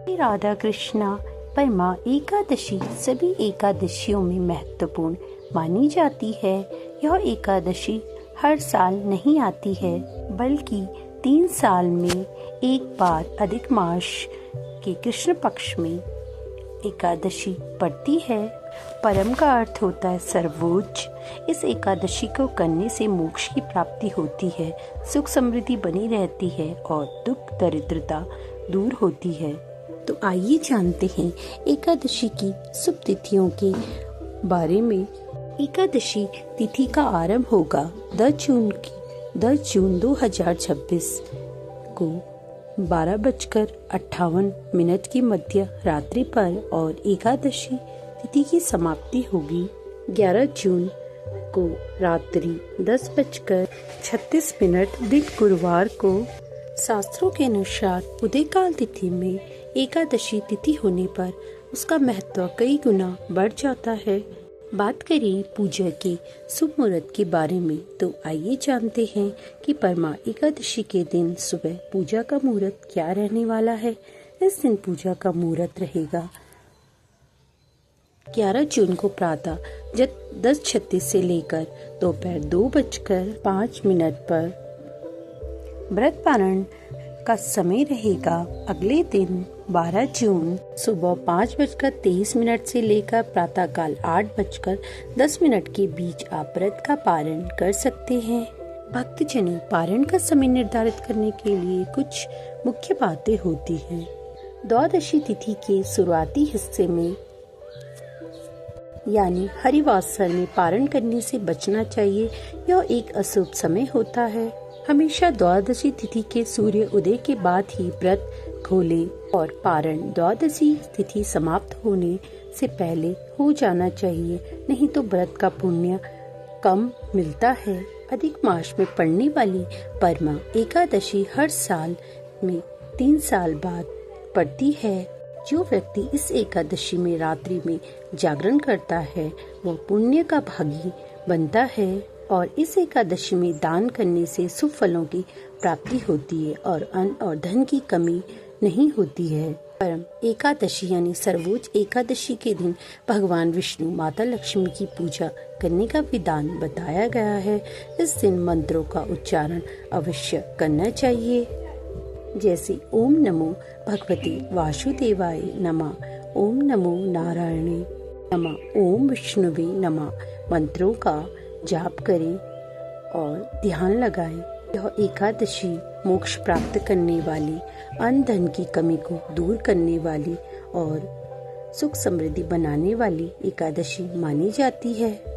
राधा कृष्णा परमा एकादशी सभी एकादशियों में महत्वपूर्ण मानी जाती है। यह एकादशी हर साल नहीं आती है, बल्कि 3 साल में एक बार अधिक मास के कृष्ण पक्ष में एकादशी पड़ती है। परम का अर्थ होता है सर्वोच्च। इस एकादशी को करने से मोक्ष की प्राप्ति होती है, सुख समृद्धि बनी रहती है और दुख दरिद्रता दूर होती है। तो आइए जानते हैं एकादशी की शुभ तिथियों के बारे में। एकादशी तिथि का आरंभ होगा 10 जून 2026 को 12:58 की मध्य रात्रि पर और एकादशी तिथि की समाप्ति होगी 11 जून को रात्रि 10:36 दिन गुरुवार को। शास्त्रों के अनुसार उदयकाल तिथि में एकादशी तिथि होने पर उसका महत्व कई गुना बढ़ जाता है। बात करें पूजा के शुभ मुहूर्त के बारे में, तो आइए जानते हैं कि परमा एकादशी के दिन सुबह पूजा का मुहूर्त क्या रहने वाला है। इस दिन पूजा का मुहूर्त रहेगा 11 जून को प्रातः 10:36 से लेकर दोपहर 2:05 पर। व्रत पारण का समय रहेगा अगले दिन 12 जून सुबह 5:23 से लेकर प्रातःकाल 8:10 के बीच आप व्रत का पारण कर सकते हैं। भक्तजनों, पारण का समय निर्धारित करने के लिए कुछ मुख्य बातें होती हैं। द्वादशी तिथि के शुरुआती हिस्से में यानी हरिवासर में पारण करने से बचना चाहिए। यह एक अशुभ समय होता है। हमेशा द्वादशी तिथि के सूर्य उदय के बाद ही व्रत खोले और पारण द्वादशी तिथि समाप्त होने से पहले हो जाना चाहिए, नहीं तो व्रत का पुण्य कम मिलता है। अधिक मास में पड़ने वाली परमा एकादशी हर साल में 3 साल बाद पड़ती है। जो व्यक्ति इस एकादशी में रात्रि में जागरण करता है वह पुण्य का भागी बनता है और इस एकादशी में दान करने से शुभ फलों की प्राप्ति होती है और अन्न और धन की कमी नहीं होती है। परम एकादशी यानी सर्वोच्च एकादशी के दिन भगवान विष्णु माता लक्ष्मी की पूजा करने का विधान बताया गया है। इस दिन मंत्रों का उच्चारण अवश्य करना चाहिए, जैसे ओम नमो भगवते वासुदेवाय नमः, ओम नमो नारायणे नमः, ओम विष्णुवे नमः मंत्रों का जाप करें और ध्यान लगाएं। यह एकादशी मोक्ष प्राप्त करने वाली, अन्न धन की कमी को दूर करने वाली और सुख समृद्धि बनाने वाली एकादशी मानी जाती है।